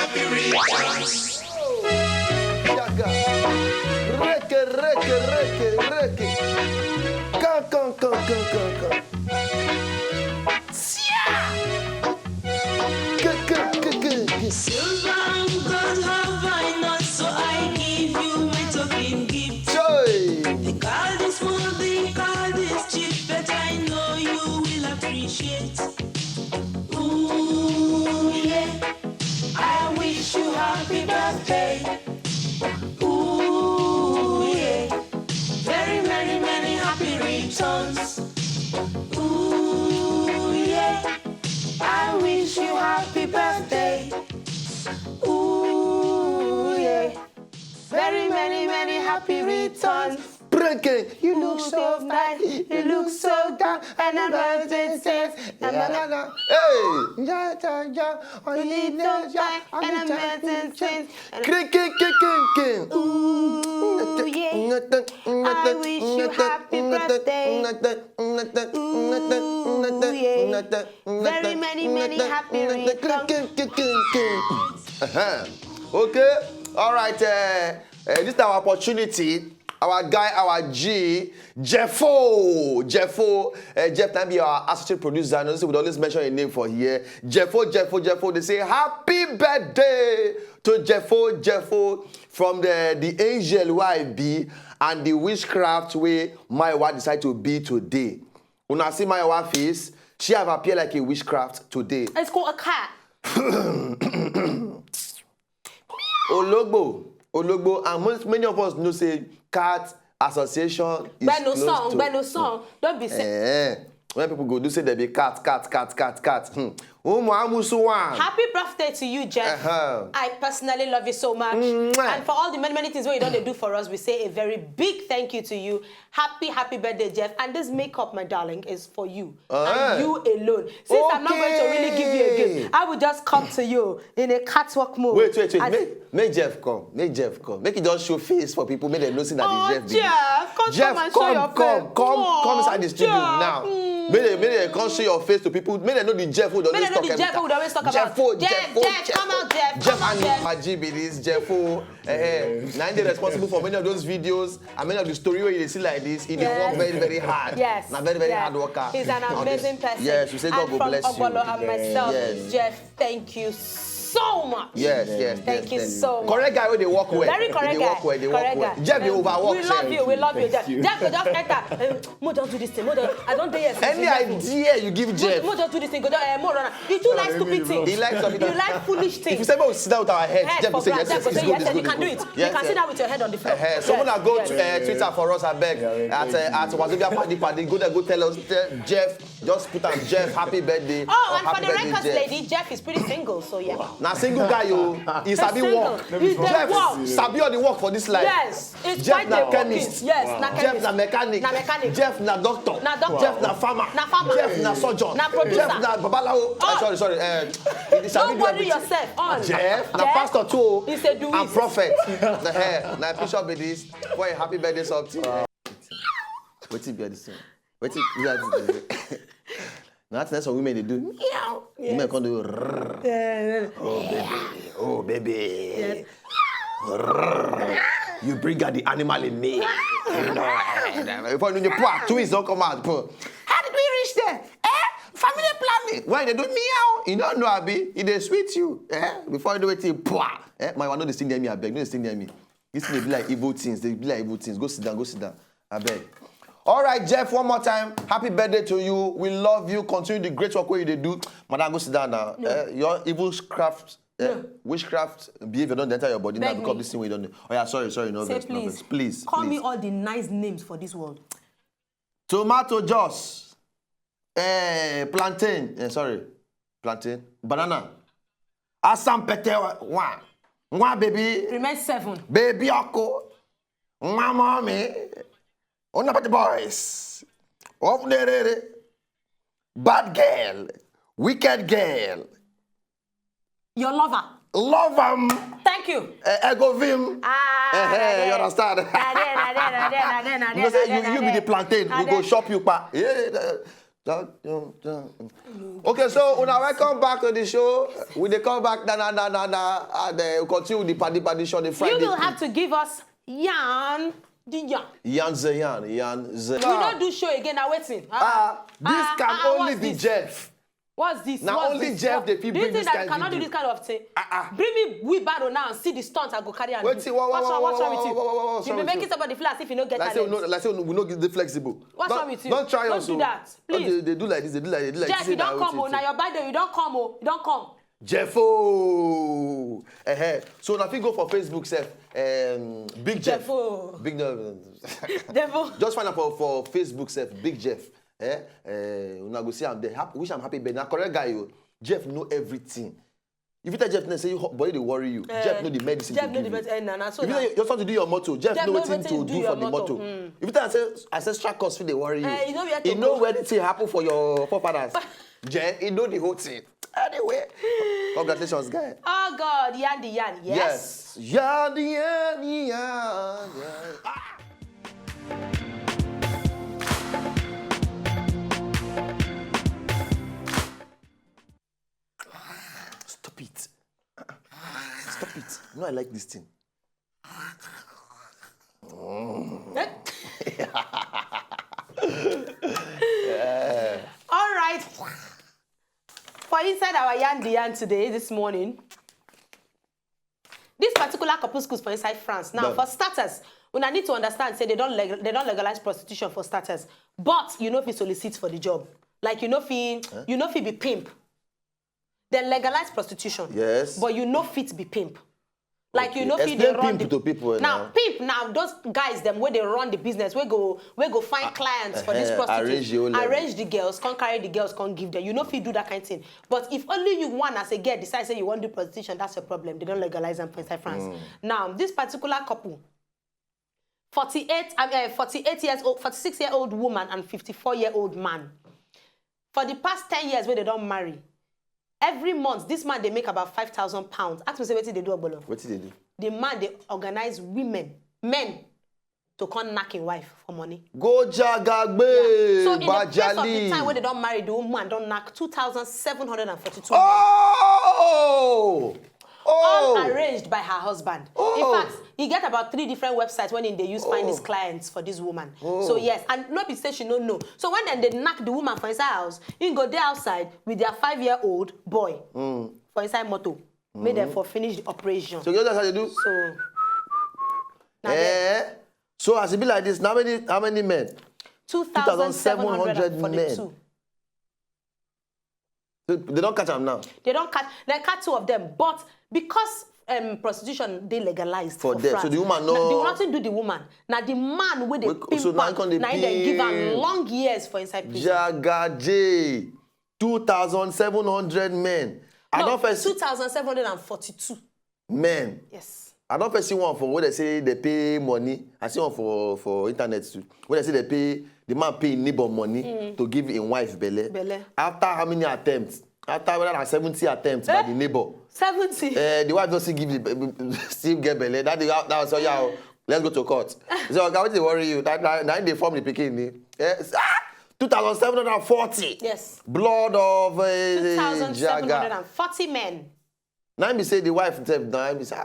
happy returns. Reke. Come. Silver and gold have I not, so I give you my token gift. Joy. They call this small, they call this cheap, but I know you will appreciate. Ooh, yeah, I wish you happy birthday. Ooh, yeah, very many happy returns. Ooh, yeah, I wish you happy birthday. Ooh, yeah, very many happy returns. Breaking. You look so fine, you look so down, and I'm not says, hey, Ooh, yeah, I wish you happy birthday. Ooh, yeah, very many happy returns. Okay, all right. This is our opportunity. Our guy, our G, Jeffo. Jeff can be our associate producer. I know we always mention a name for here. Jeffo. They say happy birthday to Jeffo from the angel YB and the witchcraft way my wife decided to be today. When I see my wife face, she have appeared like a witchcraft today. It's called a cat. Ologbo, and many of us know say cat association is close to... no song. Don't be sick. When people go do say they be cat. Happy birthday to you, Jeff. I personally love you so much. And for all the many things you don't do for us, we say a very big thank you to you. Happy birthday, Jeff. And this makeup, my darling, is for you. And you alone. Since I'm not going to really give you a gift, I will just come to you in a catwalk mode. Wait. Make Jeff come. Make it just show face for people. Make them know that it's Jeff. Come inside the studio now. Make them come show your face to people. Make them know the Jeff who always talk about. Jeff, Jeff, come out, Jeff. Jeff and Maji be this Jeffo. Now they're responsible for many of those videos and many of the story where you see like this. He work very hard. Yes. Now very hard worker. He's an amazing person. Yes, we say God will bless you. And from Ogolo and myself, Jeff, thank you so much. Yes. Thank you so much. Correct guy where they walk away. Very correct guy. They walk away. Jeff, you overwork. We love you, Jeff. Jeff, just enter. Mo don't do this thing. I don't dare. Any idea you give Jeff? Mo don't do this thing. Go down. Mo run. You too like stupid things. He likes something. You like foolish things. If you say we sit down with our head, Jeff will say yes. You can do it. You can sit down with your head on the floor. Someone that go to Twitter for us, I beg. At Wazobia PADI, go tell us, Jeff, just put on Jeff, happy birthday. Oh, and for the records, lady, Jeff is pretty single, so yeah. Now single guy, he sabi work. Jeff sabi all the work for this life. Yes, it's Jeff quite na chemist. Yes, na chemist. Jeff na mechanic. Jeff na doctor. Jeff na farmer. Jeff na surgeon. Na producer. Jeff na babalawo. Sorry. Don't worry yourself. Jeff na pastor too. He's a doist. And prophet. Na bishop be this. For a happy birthday something. Wetin be this one? Wetin be this? That's what women they do. Meow. Women can do. Oh baby. Yes. You bring out the animal in me. If you put twins don't come out. How did we reach there? Family planning. Why they do meow? You don't know Abi. It they sweet you. Before you do it, my one know they sing near me. I beg. No, they sing near me. This they be like evil things. Go sit down. I beg. All right, Jeff, one more time. Happy birthday to you. We love you. Continue the great work you do. Madam, go sit down now. No. Your evil witchcraft behavior don't enter your body now because this thing we don't do. Oh yeah, sorry. No, say please. Call me all the nice names for this world. Tomato juice. Plantain. Plantain. Banana. Asam pete one baby. Remain 7. Baby Oko. One mommy. On about the boys. Off there. Bad girl. Wicked girl. Your lover. Love him. Thank you. Ego vim. You understand? You be the plantain. We go shop you pa. Okay, so when I welcome back to the show, when they come back, and we'll continue with the PADI show on the Friday. You will have to give us yarn. The yarn. Yarn. We don't do show again. Now waiting. This can only be Jeff. What's this? Now only Jeff the people bring this kind of cannot do this kind of thing? Bring me wheelbarrow now and see the stunts I go carry and wait, do. what's wrong with you? You be making somebody feel as if you don't get talent. Like say we no give the flexible. What's wrong with you? Don't try don't us. Do that, please. They do like this. They do like this. Jeff, you don't come. Now your birthday, you don't come. You don't come. Jeffo. So now if you go for Facebook, Big Jeff. Jeffo. Big no. Jeffo. Just find out for Facebook, Big Jeff. Una go see I'm there. Wish I'm happy, but now correct guy you. Jeff know everything. If you tell Jeff, say your body they worry you. Jeff know the medicine. Jeff know the medicine. If you tell you're trying to do your motto, Jeff know what to do for the motto. If you tell ancestral cause they worry you. You know where the thing happen for your forefathers. Jeff, he know the whole thing. Anyway, congratulations, guy. Oh God, yan. Yes. Yan. Stop it. You know I like this thing. All right. For inside our yan today, this morning, this particular couple schools for inside France. Now, for starters, I need to understand, say they don't legalize prostitution for starters, but you know if you solicit for the job, like you know if you be pimp. They legalize prostitution. Yes. But you know fit be pimp. Like okay. You know fit they run pimp to people now. Pimp now those guys them where they run the business, we go find clients for this prostitution. Arrange the girls, can't carry the girls, can't give them. You know if you do that kind of thing. But if only you want as a girl decide say you want to do prostitution, that's a problem. They don't legalize them inside France. Now, this particular couple, 46-year-old woman and 54-year-old man. For the past 10 years where they don't marry. Every month, this man, they make about £5,000. Ask me, say, what did they do, Abolo? What did they do? The man, they organize men, to come knocking wife for money. Go jagagbe, So in the place of the time when they don't marry, the woman don't knock 2,742 Oh! All arranged by her husband. In fact, he get about 3 different websites when they use find his clients for this woman. So yes, and nobody says she don't know. So when then they knock the woman for inside house, you can go there outside with their 5-year-old boy for inside motor. Made them for finish the operation. So you know that's how they do? So as it be like this, how many men? 2,742. They don't catch them now. They don't catch. They catch 2 of them, but because prostitution they legalized for them. So the woman no. They nothing do the woman. Now the man with the pimp. So now they give her long years for inside prison. Jagaje, 2,700 men. No, 2,742 men. Yes. I don't see one for what they say they pay money. I see one for internet too. When they say they pay, the man pay neighbor money to give his wife belle. After how many attempts? After whether 70 attempts by the neighbor. 70. The wife doesn't still get belle. That was so yeah. Let's go to court. So why they worry you? That they form the picking. 2,740. Yes. Blood of 2,740 men. Now me say the wife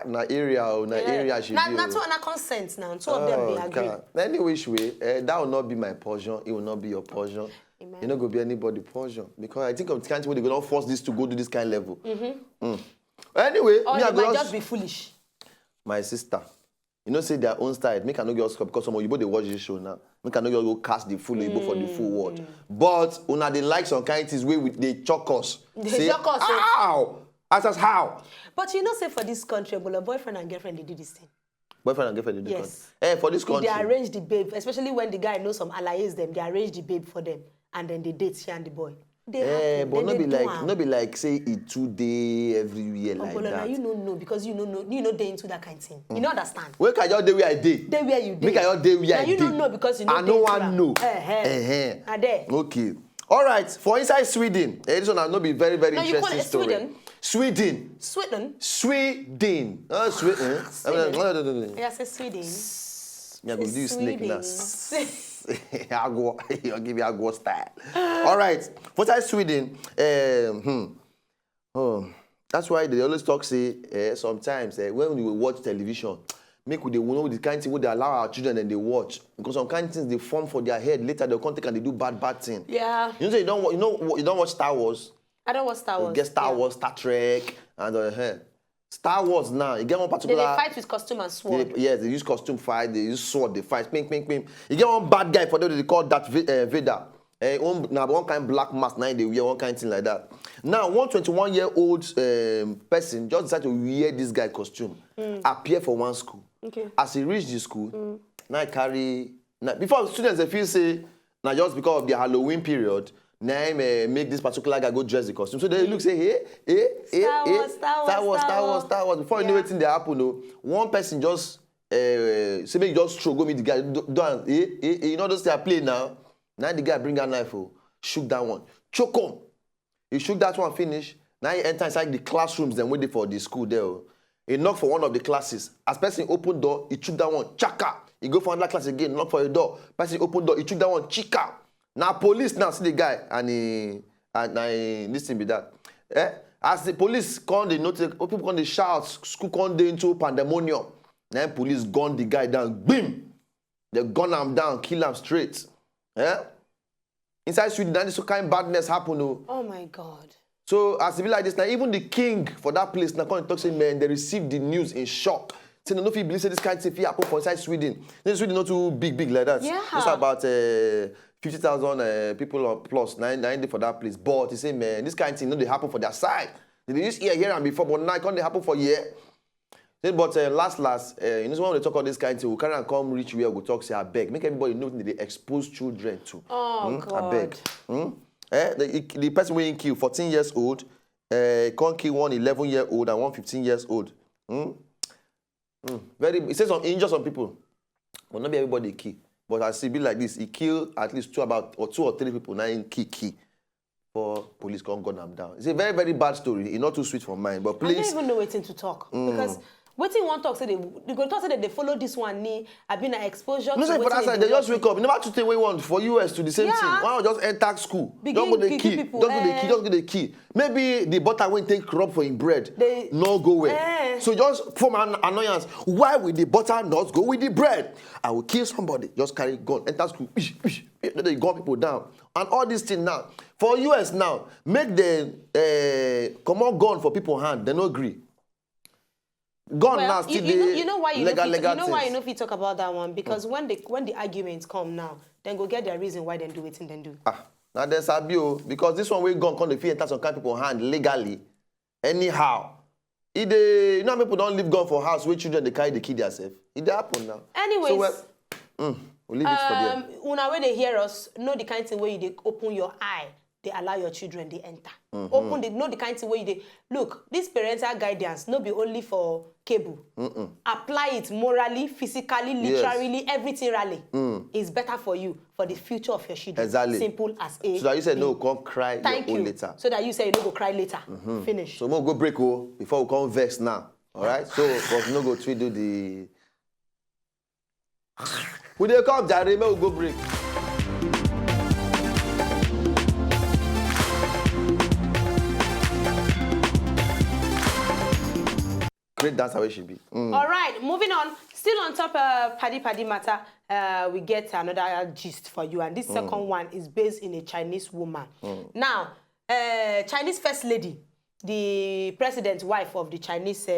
na area she be. Not on consent now. 2 of them they agree. Any which way, that will not be my portion. It will not be your portion. Amen. It's not going to be anybody's portion. Because I think of the kind of way they're going to force this to go to this kind of level. Anyway, or they might just be foolish. My sister, you know, say their own style. Make I not get because some of you both they watch this show now. Make I not go cast the full Igbo for the full world. But una they like some kind of things where they choke us. They choke us. How? Ask us how. But you know, say for this country, but boyfriend and girlfriend they do this thing. Boyfriend and girlfriend they do this. Yes. For this country. They arrange the babe, especially when the guy knows some allies them. They arrange the babe for them, and then they date she and the boy. But not be like say it 2 days every year like that. You don't know because you know they into that kind of thing. You don't understand. Where can you day where I did? Day where you did. Make I day where I did. You don't know because you know. I no one know. Okay. All right. For inside Sweden, this one will not be very interesting story. You call it Sweden? Sweden. Sweden. Sweden. Sweden. Yeah, say Sweden. Yeah, we do snake now. I'll give you a go style. All right. For that Sweden, that's why they always talk, say, sometimes when we watch television, make we know the kind of thing they allow our children and they watch. Because some kind of things they form for their head, later they'll come take and they do bad thing. Yeah. You know, you don't watch Star Wars. I don't watch Star Wars. You get Star Wars, Star Trek, and Star Wars now. You get one particular. They fight with costume and sword. They use costume fight. They use sword. They fight. Ping, ping, ping. You get one bad guy for them. They call that Vader. Now one kind of black mask. Now they wear one kind of thing like that. Now 21-year-old person just decided to wear this guy costume. Appear for one school. Okay. As he reached the school, now carry. Now, before students they feel say now just because of the Halloween period. Now make this particular guy go dress the costume. So they look say, Star Wars. Before you know anything they happen, no, one person just say make just throw go meet the guy. You know those they are playing now. Now the guy bring a knife, shook that one, choke him. He shook that one, finish. Now he enter inside the classrooms and waiting for the school there. He knock for one of the classes. As person open door, he chook that one, chaka. He go for another class again, knock for a door. Person open door, he chook that one, chika. Now police now see the guy and he listen be that. As the police come, they notice people come they shout, school come they into pandemonium. Then police gun the guy down, bim. They gun him down, kill him straight. Inside Sweden, this kind of badness happen. Oh my God. So as it be like this now, even the king for that place now come and talk say, man, they received the news in shock. Say no, if you believe say this kind of thing happen for inside Sweden. Then Sweden not too big like that. Yeah. It's about 50,000 people or plus 90 for that place. But he say, man, this kind of thing no they happen for their side. They used here and before, but now it can't they happen for year. But last, you know when they talk about this kind of thing, we can't come reach where we talk say I beg. Make everybody know that they expose children to. Oh God. I beg. The person we kill 14 years old, can't kill one 11-year-old and one 15 years old. It says some injure some people, but not be everybody kill. But as it be like this, he killed at least two or three people. Now in key. For police can't gun them down. It's a very, very bad story. It's not too sweet for mine. But please. I don't even know waiting to talk because. Waiting one talk say they go talk say that they follow this one knee. I've been an exposure. No, to for that side, they just wake up. You never to take what you want for US to the same thing. Why not just enter school? Don't go the key. Just go the key. Maybe the butter won't take rub for in bread. No go away. So just form an annoyance. Why will the butter not go with the bread? I will kill somebody. Just carry gun. Enter school. They gun people down. And all these things now. For US now, make the common gun for people hand. They no agree. Gone now, still you know why you legal why you know if you talk about that one because when the arguments come now, then go get their reason why they do it and then do. Now there's abuse because this one we gone come the fee enter some kind of people hand legally, anyhow. You know people don't leave gun for house where children they carry the kid themselves. It happen now. Anyways, so we'll leave it for them. When they hear us, know the kind of thing where you open your eye. They allow your children, they enter. Know the kind of way they look. This parental guidance not be only for cable. Apply it morally, physically, literally, everything rally. It's better for you for the future of your children. Exactly. Simple as A. So that you said no, can't cry Thank your own you. later. So that you say you no go cry later. Finish. So we'll go break before we come vex now. All right. So but no go to do the. We they come Jare, we'll go break. Great dancer where she be. All right, moving on. Still on top of PADI matter, we get another gist for you. And this second one is based in a Chinese woman. Now, Chinese First Lady, the president's wife of the Chinese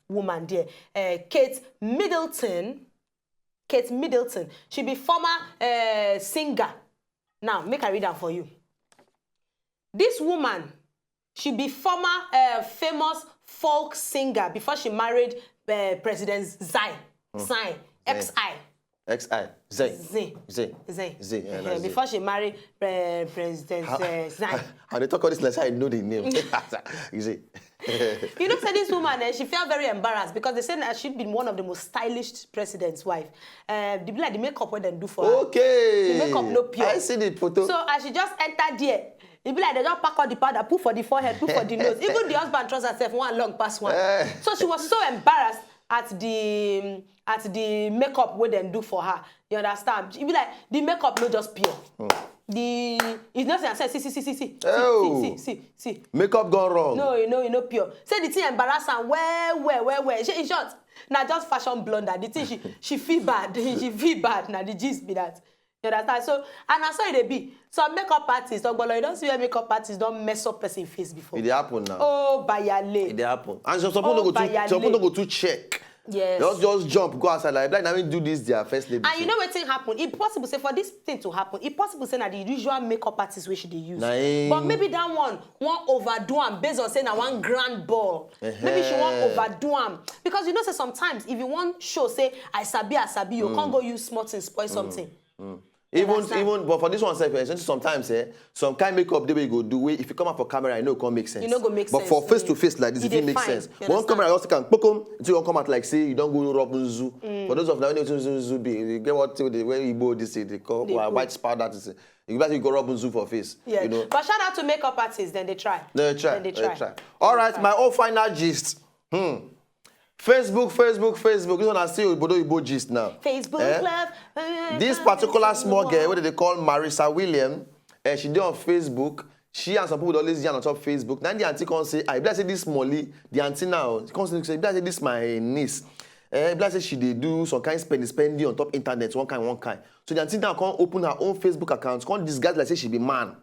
woman there, Kate Middleton, she be former singer. Now, make I read that for you. This woman, she be former famous folk singer before she married President Xi. Before she married President Xi. How they talk all this like I know the name. You know, say this woman, she felt very embarrassed because they said that she'd been one of the most stylish president's wife. The makeup what they do for her. Okay. The makeup no pure. I see the photo. So as she just entered there, it be like they just pack out the powder, put for the forehead, put for the nose. Even the husband trusts herself one long past one. So she was so embarrassed at the makeup what they do for her. You understand? It be like the makeup no just pure. it's not saying see. Makeup gone wrong. No, you know pure. Say the thing embarrass her where. In short, now just fashion blunder. The thing she feel bad. She feel bad. Now the gist be that. You understand? So, and I saw it be some makeup artists, you don't see where makeup artists don't mess up person face before. It happen now. Oh, bayale. It happen. And some people don't go to check. Yes. Just jump, go outside like now we do this their first lady. And you know what thing happen? It's possible say for this thing to happen, it's possible say that the usual makeup artist which they use. But maybe that one overdo them based on saying that one grand ball. Maybe she won't overdo them. Because you know say sometimes if you want show say I sabi, you can't go use smart and spoil something. Even but for this one, sometimes some kind of makeup they will go do it. If you come up for camera, I know it can't make sense. You know go make sense. But for face to face like this, it makes sense. One camera also can until you come out like say you don't go Robin Zoo. For those of now when Zoo be, you get what the way you go this they call white powder. You better go Robin Zoo for face. Yeah. You know. But shout out to makeup artists, then they try. They try. All right, my own final gist. Facebook. This one I see Ibo gist now. Facebook love. This particular small girl, what they call Marissa William, she did on Facebook. She and some people always see on top of Facebook. Now the auntie can say, I say this Molly, the auntie now, she can say, this my niece. Say she they do some kind of spending on top internet, one kind. So the auntie now can open her own Facebook account, can disguise like say she be man.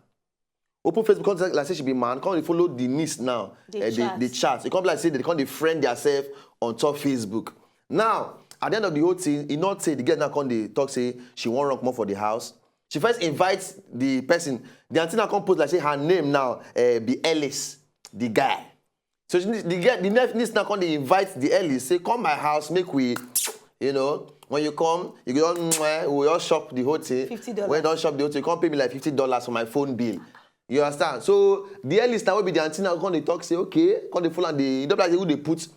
Open Facebook, like say she be man, can't follow the niece now. The chat. It can't be like say they can't friend themselves on top Facebook. Now, at the end of the whole thing, he not say the girl now can't talk say she won't run more for the house. She first invites the person. The auntie now can't put like say her name now be Ellis, the guy. So the niece now can't invite the Ellis, say come my house, make we, you know. When you come, you go we all shop the whole thing. $50. When you don't shop the whole thing, you can't pay me like $50 for my phone bill. You understand? So the earliest now will be the auntie now when they talk, say, okay, when they full and they don't like who they put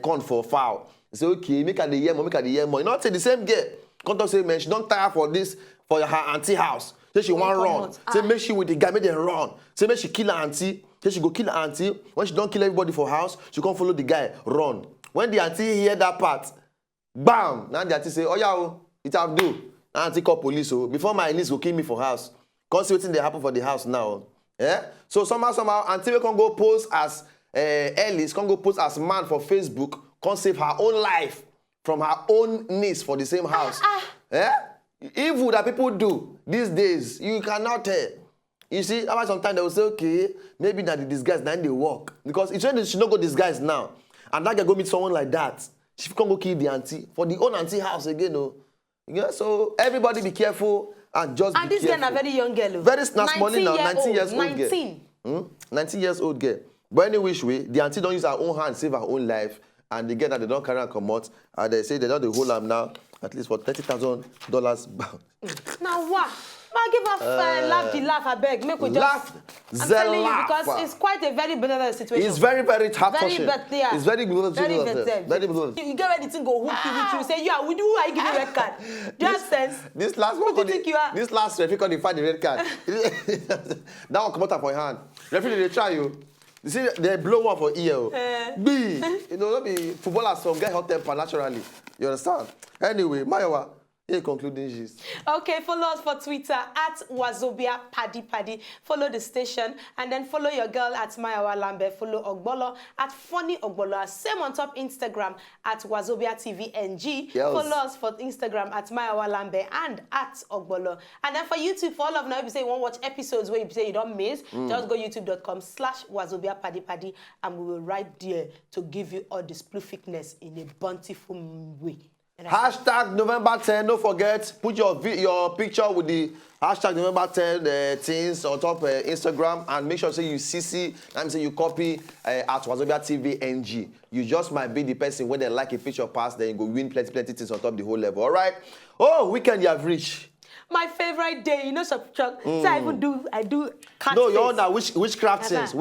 corn for fowl. Say, okay, make her the year more, make her the year more. You know, say the same girl. Can't talk say, man, she don't tire for this, for her auntie house. Say she want run. Say make she with the guy, make them run. Say make she kill her auntie. Say she go kill her auntie. When she don't kill everybody for house, she can't follow the guy, run. When the auntie hear that part, bam! Now the auntie say, oh yeah, it have do. Now auntie call police. So before my niece go kill me for house. Can't see what they happen for the house now. Yeah? So somehow, until we can go post as Ellis, can go post as man for Facebook, can save her own life from her own niece for the same house. Yeah? Evil that people do these days, you cannot tell. You see, after sometimes they will say, okay, maybe that the disguise, then they walk. Because it's when she don't go disguise now. And that girl go meet someone like that. She can't go kill the auntie for the own auntie house again. No? Yeah? So everybody be careful. And just and this girl a very young girl. Very small now, 19 years old girl. 19 years old girl. But any which way, the auntie don't use her own hand, save her own life. And the girl that they don't carry and come out, and they say they don't hold them now, at least for $30,000 bound. Now what? I give her laugh, I beg. Make we just laugh. I'm telling you, because it's quite a very better situation. It's very tough. Yeah. It's very good. Very good. You get ready to go hook you say, yeah, we do I give you red card. Do you have sense? This last one, what do you think you are? This last referee can't find the red card. That one come out for your hand. Referee, they try you. You see, they blow one for ear. You know, not be footballers some get hot temper naturally. You understand? Anyway, Mayowa. Concluding gist. Okay, follow us for Twitter at Wazobia PADI. Follow the station and then follow your girl at Mayawa Lambe. Follow Ogbolo at Funny Ogbolo. Same on top Instagram at Wazobia TV NG. Yes. Follow us for Instagram at Mayawa Lambe and at Ogbolo. And then for YouTube, for all of now, if you say you want to watch episodes where you say you don't miss, just go youtube.com/Wazobia PADI and we will write there to give you all this prolificness in a bountiful way. Hashtag November 10. Don't forget, put your picture with the hashtag November 10 things on top Instagram and make sure say you CC. That means you copy at Wazobia TV NG. You just might be the person when they like a picture pass, then you go win plenty things on top the whole level. All right? Oh, weekend you have reached. My favorite day, you know, so I do cat No, you're on that witchcraft things.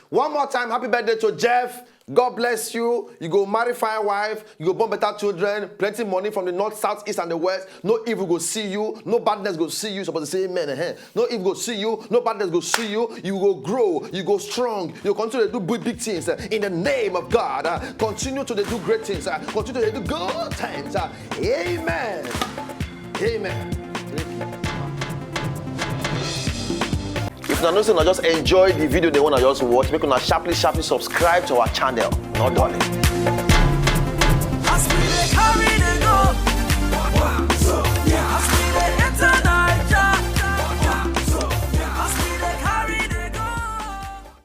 One more time, happy birthday to Jeff. God bless you. You go marry fine wife. You go born better children. Plenty money from the north, south, east, and the west. No evil go see you. No badness go see you. Supposed to say amen. No evil go see you. No badness go see you. You go grow. You go strong. You continue to do big things in the name of God. Continue to do great things. Continue to do good things. Amen. Amen. una know say una just enjoy the video they wanna just watch, make una sharply subscribe to our channel. No darling.